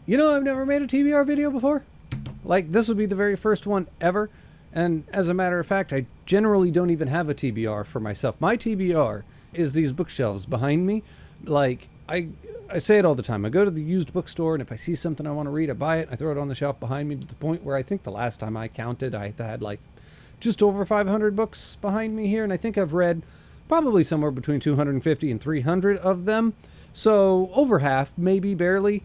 You know, I've never made a TBR video before. Like, this would be the very first one ever. And as a matter of fact, I generally don't even have a TBR for myself. My TBR is these bookshelves behind me. Like, I say it all the time. I go to the used bookstore, and if I see something I want to read, I buy it. I throw it on the shelf behind me, to the point where I think the last time I counted, I had like just over 500 books behind me here. And I think I've read probably somewhere between 250 and 300 of them. So over half, maybe barely.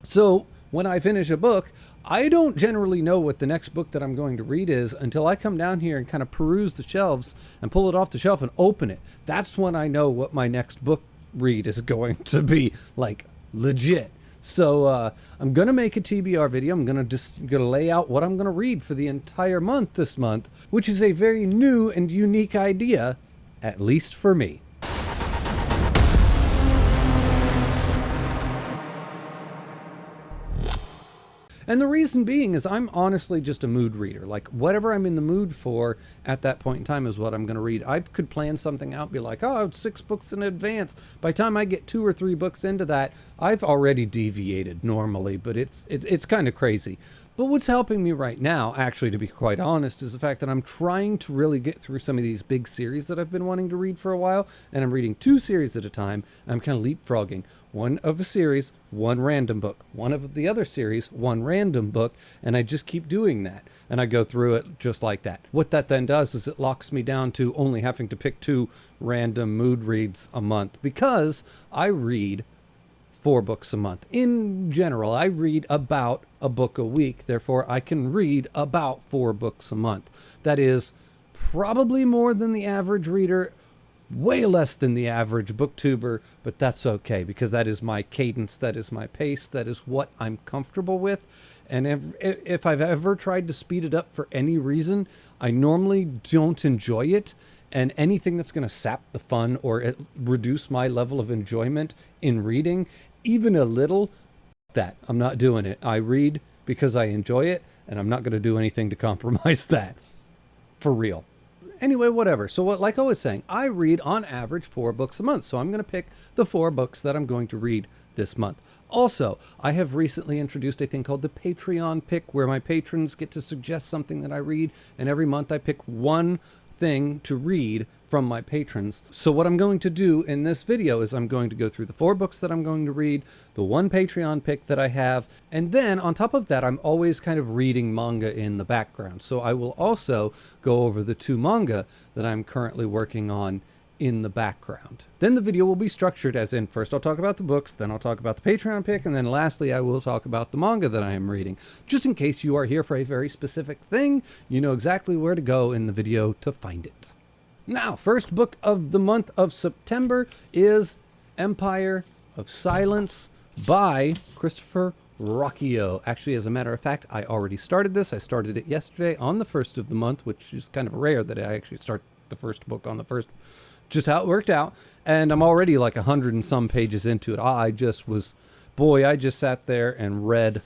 So when I finish a book, I don't generally know what the next book that I'm going to read is until I come down here and kind of peruse the shelves and pull it off the shelf and open it. That's when I know what my next book read is going to be, like, legit. So I'm going to make a TBR video. I'm going to lay out what I'm going to read for the entire month this month, which is a very new and unique idea, at least for me. And the reason being is I'm honestly just a mood reader. Like, whatever I'm in the mood for at that point in time is what I'm going to read. I could plan something out, be like, oh, it's 6 books in advance. By the time I get 2 or 3 books into that, I've already deviated normally, but it's kind of crazy. But what's helping me right now, actually, to be quite honest, is the fact that I'm trying to really get through some of these big series that I've been wanting to read for a while, and I'm reading 2 series at a time. I'm kind of leapfrogging. One of a series, 1 random book. One of the other series, 1 random book, and I just keep doing that. And I go through it just like that. What that then does is it locks me down to only having to pick 2 random mood reads a month, because I read 4 books a month. In general, I read about a book a week. Therefore, I can read about 4 books a month. That is probably more than the average reader, way less than the average booktuber, but that's okay, because that is my cadence, that is my pace, that is what I'm comfortable with. And if I've ever tried to speed it up for any reason, I normally don't enjoy it. And anything that's going to sap the fun or reduce my level of enjoyment in reading, even a little, that I'm not doing it. I read because I enjoy it, and I'm not going to do anything to compromise that. For real. Anyway, whatever. So like I was saying, I read on average 4 books a month. So I'm going to pick the 4 books that I'm going to read this month. Also, I have recently introduced a thing called the Patreon pick, where my patrons get to suggest something that I read, and every month I pick one thing to read from my patrons. So what I'm going to do in this video is I'm going to go through the 4 books that I'm going to read, the 1 Patreon pick that I have, and then on top of that, I'm always kind of reading manga in the background. So I will also go over the 2 manga that I'm currently working on in the background. Then the video will be structured as in, first I'll talk about the books, then I'll talk about the Patreon pick, and then lastly I will talk about the manga that I am reading. Just in case you are here for a very specific thing, you know exactly where to go in the video to find it. Now, first book of the month of September is Empire of Silence by Christopher Ruocchio. Actually, as a matter of fact, I already started this. I started it yesterday on the 1st of the month, which is kind of rare that I actually start the first book on the 1st. Just how it worked out. And I'm already like 100 and some pages into it. I just sat there and read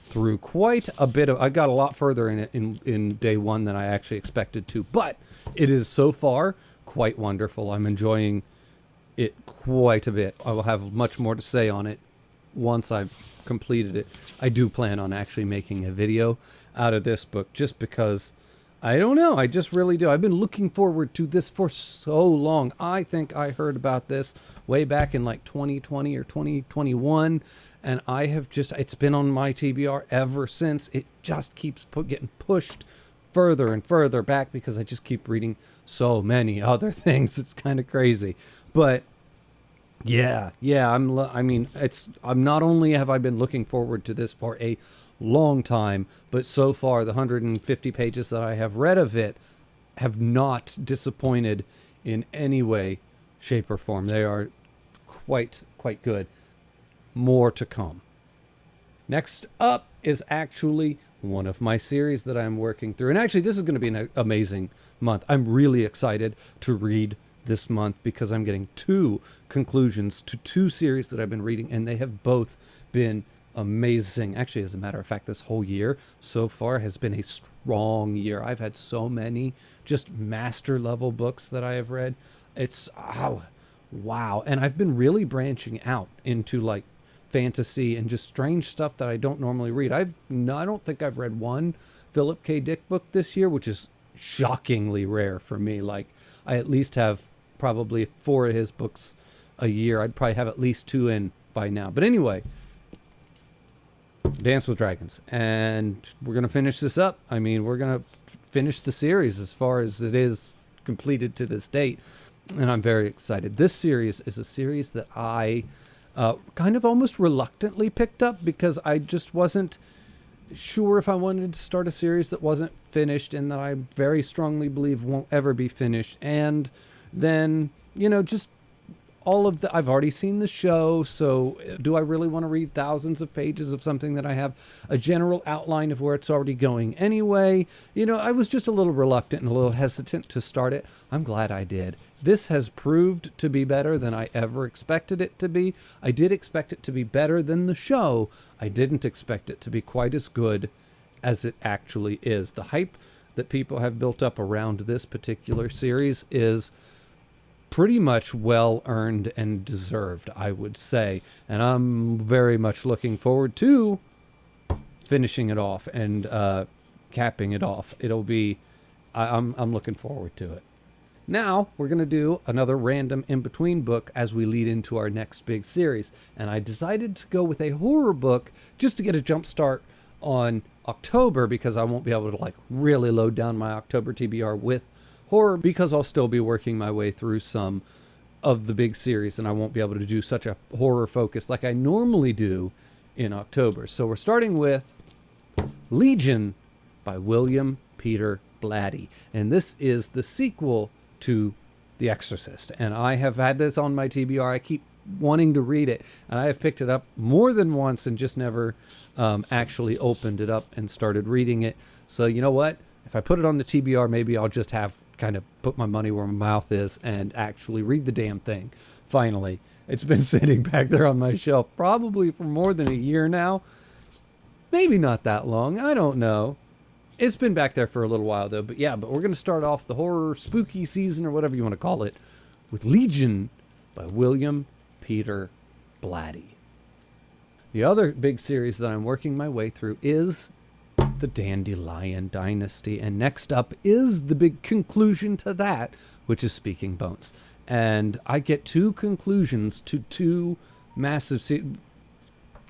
through quite a bit of, I got a lot further in it in day 1 than I actually expected to, but it is so far quite wonderful. I'm enjoying it quite a bit. I will have much more to say on it once I've completed it. I do plan on actually making a video out of this book, just because I don't know. I just really do. I've been looking forward to this for so long. I think I heard about this way back in like 2020 or 2021. And I have it's been on my TBR ever since. It just keeps getting pushed further and further back because I just keep reading so many other things. It's kind of crazy. But yeah, I'm not only have I been looking forward to this for a long time, but so far the 150 pages that I have read of it have not disappointed in any way, shape, or form. They are quite good. More to come. Next up is actually one of my series that I'm working through. And actually, this is going to be an amazing month. I'm really excited to read this month because I'm getting 2 conclusions to 2 series that I've been reading, and they have both been amazing. Actually, as a matter of fact, this whole year so far has been a strong year. I've had so many just master level books that I have read. It's wow. And I've been really branching out into like fantasy and just strange stuff that I don't normally read. I don't think I've read one Philip K. Dick book this year, which is shockingly rare for me. Like, I at least have probably 4 of his books a year. I'd probably have at least 2 in by now. But anyway, Dance with Dragons. And we're going to finish this up. I mean, we're going to finish the series as far as it is completed to this date. And I'm very excited. This series is a series that I kind of almost reluctantly picked up because I just wasn't sure if I wanted to start a series that wasn't finished and that I very strongly believe won't ever be finished. And then, just all of I've already seen the show, so do I really want to read thousands of pages of something that I have a general outline of where it's already going anyway? I was just a little reluctant and a little hesitant to start it. I'm glad I did. This has proved to be better than I ever expected it to be. I did expect it to be better than the show. I didn't expect it to be quite as good as it actually is. The hype that people have built up around this particular series is pretty much well earned and deserved, I would say. And I'm very much looking forward to finishing it off and capping it off. It'll be, I'm looking forward to it. Now we're going to do another random in-between book as we lead into our next big series. And I decided to go with a horror book just to get a jump start on October, because I won't be able to really load down my October TBR with horror, because I'll still be working my way through some of the big series and I won't be able to do such a horror focus like I normally do in October. So we're starting with Legion by William Peter Blatty. And this is the sequel to The Exorcist. And I have had this on my TBR. I keep wanting to read it, and I have picked it up more than once and just never actually opened it up and started reading it. So you know what? If I put it on the TBR, maybe I'll just have kind of put my money where my mouth is and actually read the damn thing. Finally, it's been sitting back there on my shelf probably for more than a year now. Maybe not that long. I don't know. It's been back there for a little while, though. But we're going to start off the horror spooky season, or whatever you want to call it, with Legion by William Peter Blatty. The other big series that I'm working my way through is the Dandelion Dynasty. And next up is the big conclusion to that, which is Speaking Bones. And I get 2 conclusions to 2 massive...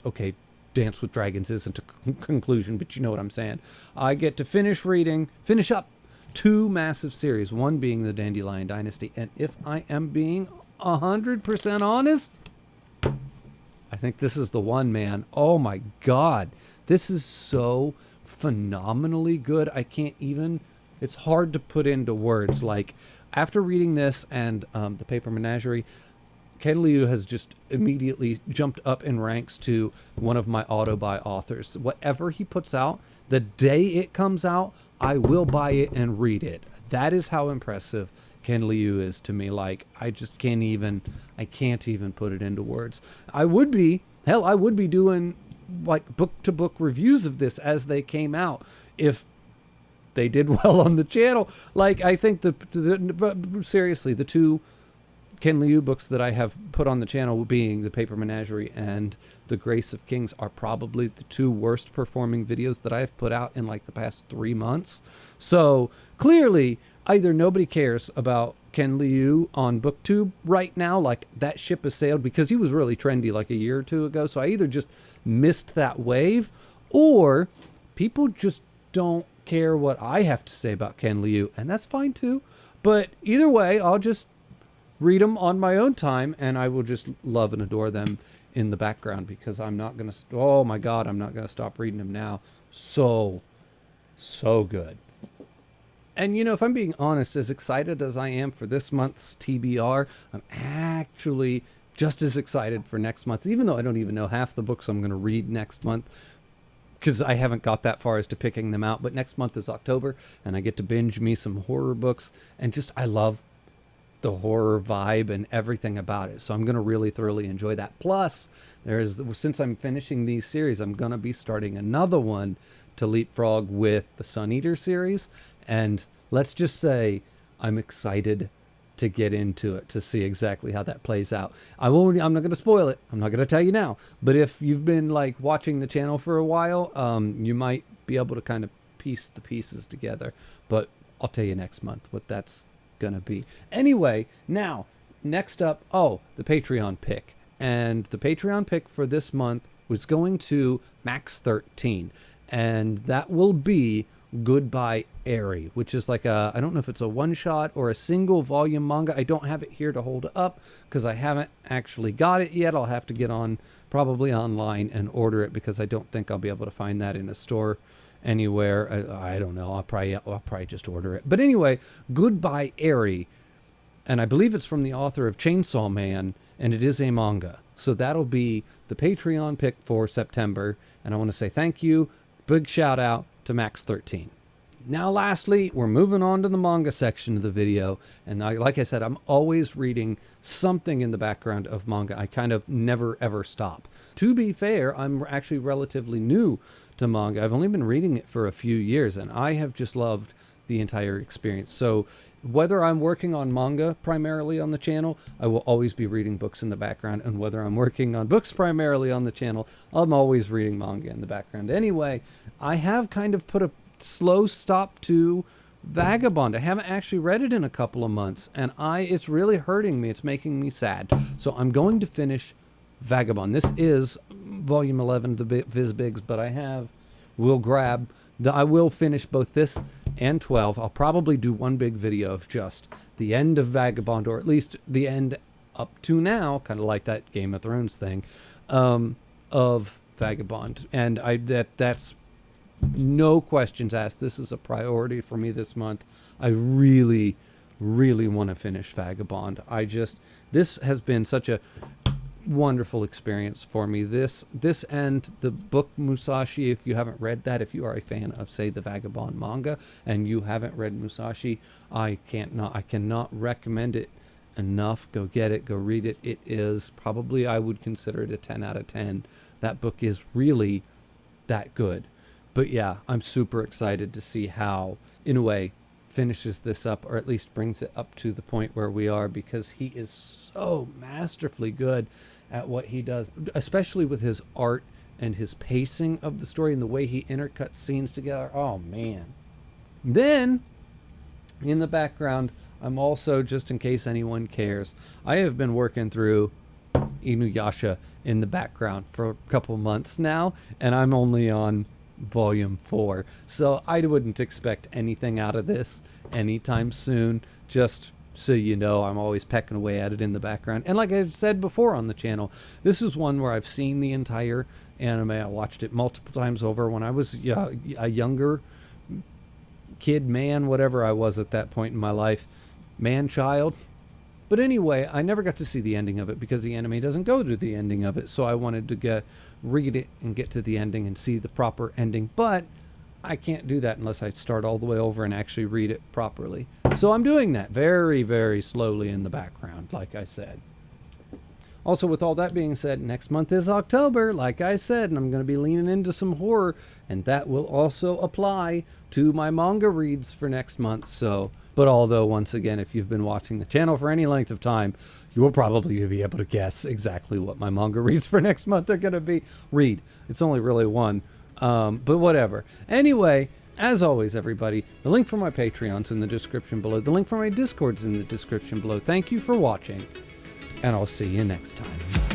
Okay, Dance with Dragons isn't a conclusion, but you know what I'm saying. I get to finish up 2 massive series, one being the Dandelion Dynasty. And if I am being 100% honest, I think this is the one, man. Oh my God. This is so phenomenally good. I can't even, it's hard to put into words. Like, after reading this and The Paper Menagerie, Ken Liu has just immediately jumped up in ranks to one of my auto-buy authors. Whatever he puts out, the day it comes out, I will buy it and read it. That is how impressive Ken Liu is to me. Like, I can't even put it into words. I would be doing like book-to-book reviews of this as they came out if they did well on the channel. Like, I think seriously, the 2 Ken Liu books that I have put on the channel, being The Paper Menagerie and The Grace of Kings, are probably the 2 worst performing videos that I have put out in like the past 3 months. So clearly, either nobody cares about Ken Liu on BookTube right now, like that ship has sailed, because he was really trendy like a year or 2 ago. So I either just missed that wave, or people just don't care what I have to say about Ken Liu, and that's fine too. But either way, I'll just read them on my own time, and I will just love and adore them in the background, because I'm not going to, oh my God, I'm not going to stop reading them now. So good. And, if I'm being honest, as excited as I am for this month's TBR, I'm actually just as excited for next month, even though I don't even know half the books I'm going to read next month, because I haven't got that far as to picking them out. But next month is October, and I get to binge me some horror books, and I love the horror vibe and everything about it. So I'm going to really thoroughly enjoy that. Plus, since I'm finishing these series, I'm going to be starting another one to leapfrog with the Sun Eater series. And let's just say I'm excited to get into it, to see exactly how that plays out. I'm not going to spoil it. I'm not going to tell you now. But if you've been like watching the channel for a while, you might be able to kind of piece the pieces together. But I'll tell you next month what that's going to be. Anyway, now, next up, the Patreon pick. And the Patreon pick for this month was going to Max 13. And that will be Goodbye Eri, which is like I don't know if it's a one-shot or a single volume manga. I don't have it here to hold up because I haven't actually got it yet. I'll have to get on probably online and order it because I don't think I'll be able to find that in a store anywhere. I don't know. I'll probably just order it. But anyway, Goodbye Eri, and I believe it's from the author of Chainsaw Man, and it is a manga. So that'll be the Patreon pick for September, and I want to say thank you. Big shout out to Max 13. Now, lastly, we're moving on to the manga section of the video. And like I said, I'm always reading something in the background of manga. I kind of never, ever stop. To be fair, I'm actually relatively new to manga. I've only been reading it for a few years, and I have just loved the entire experience. So whether I'm working on manga primarily on the channel, I will always be reading books in the background. And whether I'm working on books primarily on the channel, I'm always reading manga in the background. Anyway, I have kind of put a slow stop to Vagabond. I haven't actually read it in a couple of months, and it's really hurting me. It's making me sad. So I'm going to finish Vagabond. This is volume 11 of the Viz Bigs, but I will finish both this and 12. I'll probably do one big video of just the end of Vagabond, or at least the end up to now, kind of like that Game of Thrones thing, of Vagabond. And that's no questions asked. This is a priority for me this month. I really, really want to finish Vagabond. This has been such a wonderful experience for me. This and the book Musashi, if you haven't read that, if you are a fan of, say, the Vagabond manga and you haven't read Musashi, I cannot recommend it enough. Go get it, go read it. It is probably, I would consider it a 10 out of 10. That book is really that good. But yeah, I'm super excited to see how, in a way, finishes this up, or at least brings it up to the point where we are, because he is so masterfully good at what he does, especially with his art and his pacing of the story and the way he intercuts scenes together. Oh, man. Then, in the background, I'm also, just in case anyone cares, I have been working through Inuyasha in the background for a couple months now, and I'm only on volume 4, so I wouldn't expect anything out of this anytime soon. Just so you know, I'm always pecking away at it in the background. And like I've said before on the channel, this is one where I've seen the entire anime. I watched it multiple times over when I was a younger kid, man, whatever I was at that point in my life, man, child. But anyway, I never got to see the ending of it because the anime doesn't go to the ending of it. So I wanted to read it and get to the ending and see the proper ending. But I can't do that unless I start all the way over and actually read it properly. So I'm doing that very, very slowly in the background, like I said. Also, with all that being said, next month is October, like I said, and I'm going to be leaning into some horror, and that will also apply to my manga reads for next month. So, but although, once again, if you've been watching the channel for any length of time, you will probably be able to guess exactly what my manga reads for next month are going to be. It's only really one, but whatever. Anyway, as always, everybody, the link for my Patreon's in the description below. The link for my Discord's in the description below. Thank you for watching, and I'll see you next time.